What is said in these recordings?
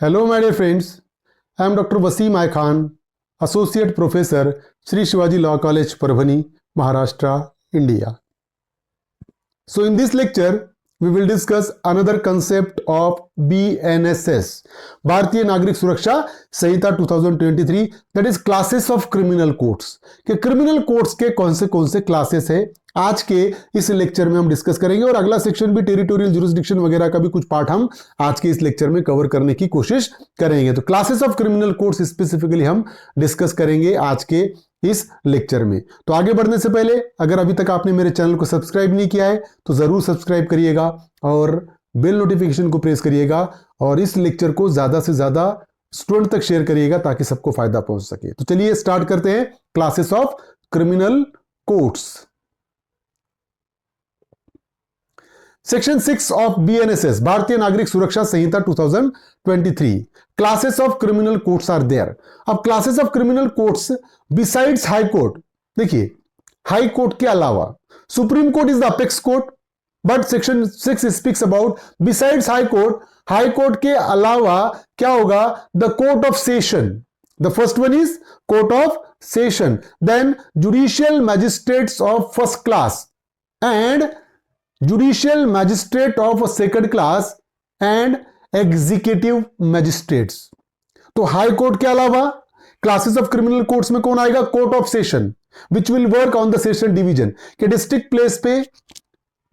Hello, my dear friends. I am Dr. Wasim I Khan, Associate Professor, Sri Shivaji Law College, Parbhani, Maharashtra, India. So, in this lecture, we will discuss another concept of BNSS, Bharatiya Nagrik Suraksha Sanhita 2023, that is classes of criminal codes. कि criminal codes के कौन से classes है आज के इस lecture में हम डिस्कस करेंगे और अगला सेक्शन भी टेरिटोरियल जुरिस्डिक्शन वगैरह का भी कुछ पार्ट हम आज के इस लेक्चर में कवर करने की कोशिश करेंगे। तो classes of criminal codes specifically हम डिस्कस करेंगे आज के इस लेक्चर में। तो आगे बढ़ने से पहले अगर अभी तक आपने मेरे चैनल को सब्सक्राइब नहीं किया है तो जरूर सब्सक्राइब करिएगा और बेल नोटिफिकेशन को प्रेस करिएगा और इस लेक्चर को ज्यादा से ज्यादा स्टूडेंट तक शेयर करिएगा ताकि सबको फायदा पहुंच सके। तो चलिए स्टार्ट करते हैं classes of criminal codes. Section 6 of BNSS, Bharatiya Nagarik Suraksha Sanhita 2023, classes of criminal codes are there. अब classes of criminal codes besides high court, देखिए हाई कोर्ट के अलावा supreme court is the apex court, but section 6 speaks about besides high court के अलावा क्या होगा, the court of session. The first one is court of session, then judicial magistrates of first class and judicial magistrate of second class and executive magistrates. तो high court के अलावा classes of criminal courts में कौन आएगा, court of session which will work on the session division. के district place पे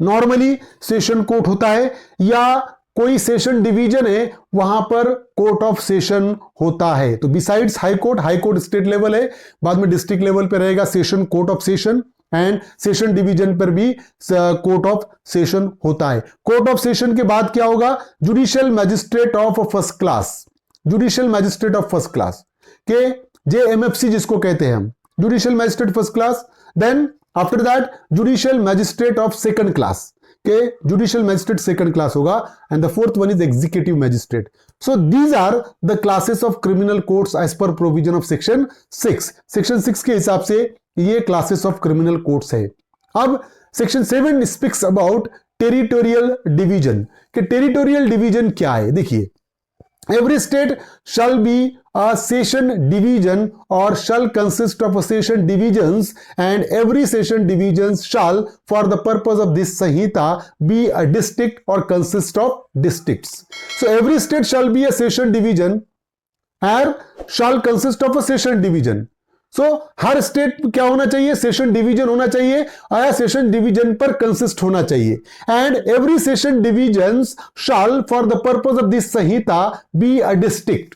normally session court होता है या कोई सेशन डिवीजन है वहां पर कोर्ट ऑफ सेशन होता है। तो besides high court state level है, बाद में डिस्ट्रिक्ट लेवल पे रहेगा session court of session and session division पर भी कोर्ट ऑफ सेशन होता है। कोर्ट ऑफ सेशन के बाद क्या होगा, judicial magistrate of first class, judicial magistrate of first class के JMFC जिसको कहते हैं हम, judicial magistrate first class. Then after that judicial magistrate of second class के जुडिशियल मैजिस्ट्रेट सेकंड क्लास होगा and the fourth one is executive magistrate. So these are the classes of criminal codes as per provision of section 6। Section 6 के हिसाब से ये classes of criminal codes है। अब section 7 speaks about territorial division. कि territorial division क्या है, देखिए every state shall be a session division or shall consist of a session divisions and every session divisions shall for the purpose of this Sanhita be a district or consist of districts. So every state shall be a session division or shall consist of a session division. So her state क्या होना चाहिए, session division होना चाहिए और session division पर consist होना चाहिए। And every session division shall for the purpose of this Sanhita be a district.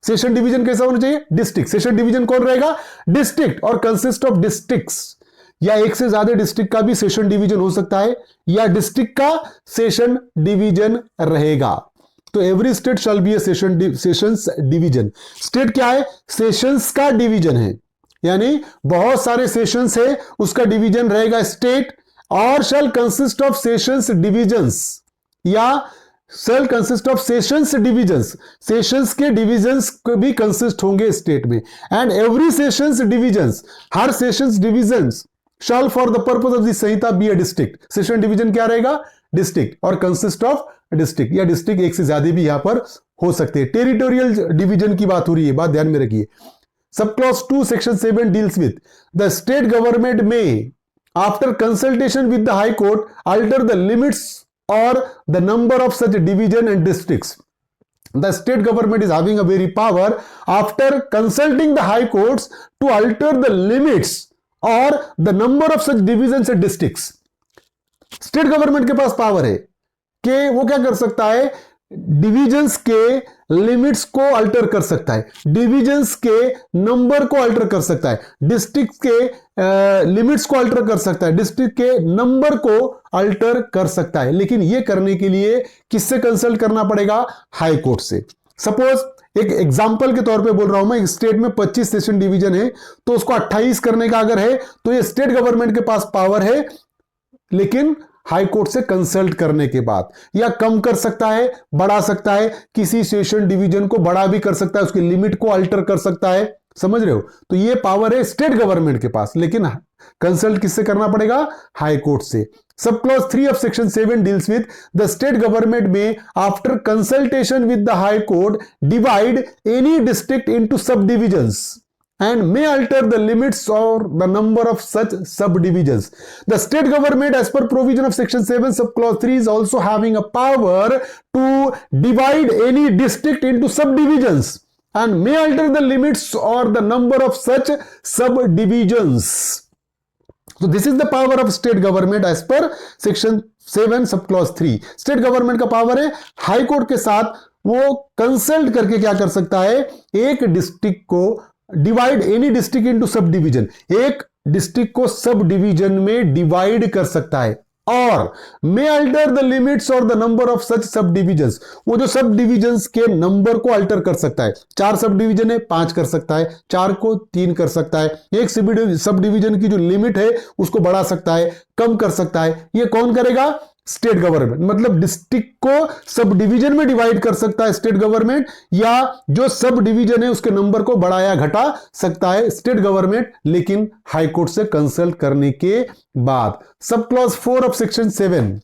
Session division कैसा होना चाहिए, डिस्ट्रिक्ट। सेशन डिवीजन कौन रहेगा, डिस्ट्रिक्ट और कंसिस्ट ऑफ डिस्ट्रिक्ट्स, या एक से ज्यादा डिस्ट्रिक्ट का भी सेशन डिवीजन हो सकता है या डिस्ट्रिक्ट का सेशन डिवीजन रहेगा। तो every state shall be A sessions division. State क्या है, सेशंस का डिवीजन है, यानी बहुत सारे सेशंस है उसका डिवीजन रहेगा स्टेट। और shall consist of sessions divisions या shall consist of sessions divisions, sessions के डिवीजन्स भी कंसिस्ट होंगे स्टेट में। एंड एवरी सेशंस डिवीजन्स, हर sessions divisions shall for the purpose of this Sanhita be a district. Session division क्या रहेगा, district और consist of district, या डिस्ट्रिक्ट एक से ज्यादा भी यहां पर हो सकते हैं। टेरिटोरियल डिवीजन की बात हो रही है, बात ध्यान में रखिए। Subclause 2 section 7 deals with the state government may after consultation with the high court alter the limits or the number of such division and districts. The state government is having a very power after consulting the high courts to alter the limits or the number of such divisions and districts. State government के पास power है कि वो क्या कर सकता है, divisions के limits को अल्टर कर सकता है, डिविजन्स के नंबर को अल्टर कर सकता है, डिस्ट्रिक्ट के लिमिट्स को अल्टर कर सकता है, डिस्ट्रिक्ट के नंबर को अल्टर कर सकता है। लेकिन यह करने के लिए किससे कंसल्ट करना पड़ेगा, हाई कोर्ट से। सपोज एक एग्जांपल के तौर पे बोल रहा हूं मैं, एक स्टेट में 25 सेशन डिवीजन है तो उसको 28 करने का अगर है तो ये स्टेट गवर्नमेंट के पास पावर है, लेकिन हाई कोर्ट से कंसल्ट करने के बाद, या कम कर सकता है, बढ़ा सकता है, किसी सेशन डिवीजन को बड़ा भी कर सकता है, उसकी लिमिट को अल्टर कर सकता है। समझ रहे हो? तो ये पावर है स्टेट गवर्नमेंट के पास, लेकिन कंसल्ट किससे करना पड़ेगा? हाई कोर्ट से। Sub clause 3 of section 7 deals with the state government में after consultation with the high court divide any district into sub divisions and may alter the limits or the number of such subdivisions. The state government, as per provision of section 7 subclause 3, is also having a power to divide any district into subdivisions and may alter the limits or the number of such subdivisions. So this is the power of state government as per section 7 subclause 3. state government का power है high court के साथ वो consult करके क्या कर सकता है? एक डिस्ट्रिक्ट को divide any district into sub division, एक डिस्ट्रिक्ट को सब डिवीजन में डिवाइड कर सकता है, और मे अल्टर द लिमिट्स और द नंबर ऑफ सच सब डिविजन्स, वो जो सब डिविजन्स के नंबर को अल्टर कर सकता है। 4 सब डिवीजन है, 5 कर सकता है, 4 को 3 कर सकता है, एक सब डिवीजन की जो लिमिट है उसको बढ़ा सकता है, कम कर सकता है। ये कौन करेगा? State government. मतलब डिस्ट्रिक्ट को सब डिवीजन में डिवाइड कर सकता है स्टेट गवर्नमेंट, या जो सब डिवीजन है उसके नंबर को बढ़ाया घटा सकता है स्टेट गवर्नमेंट, लेकिन हाई कोर्ट से कंसल्ट करने के बाद। Sub clause 4 of section 7,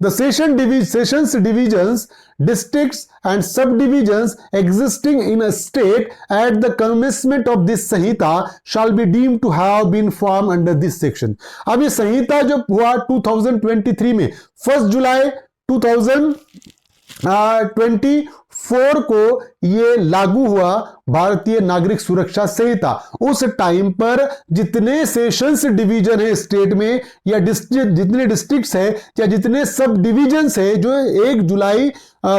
the sessions divisions, districts and subdivisions existing in a state at the commencement of this Samhita shall be deemed to have been formed under this section. अब ये संहिता जो हुआ 2023 में 1 जुलाई 2024 को ये लागू हुआ भारतीय नागरिक सुरक्षा संहिता। उस टाइम पर जितने सेशंस डिवीजन है स्टेट में, या जितने डिस्ट्रिक्ट्स है, या जितने सब डिवीजन्स है जो 1 जुलाई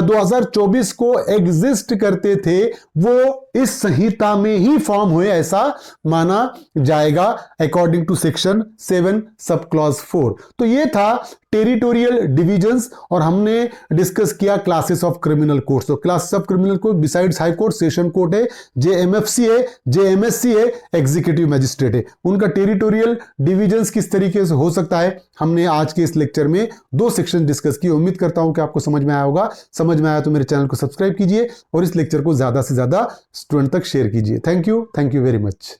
2024 को एग्जिस्ट करते थे, वो इस संहिता में ही फॉर्म हुए ऐसा माना जाएगा according to section 7 sub clause 4। तो ये था टेरिटोरियल डिवीजन्स, और हमने डिस्कस किया क्लासेस ऑफ क्रिमिनल कोर्ट्स। तो classes of criminal court besides high court, session court है, जेएमएफसी है, जेएमएससी है, एग्जीक्यूटिव मैजिस्ट्रेट है। उनका टेरिटोरियल डिवीजन्स किस तरीके से हो सकता है, हमने आज के इस लेक्चर में 2 सेक्शन डिस्कस किए। उम्मीद करता हूं कि आपको समझ में आया होगा। समझ में आया तो मेरे चैनल को सब्सक्राइब कीजिए और इस लेक्चर को ज्यादा से ज्यादा स्टूडेंट तक शेयर कीजिए। Thank you very much.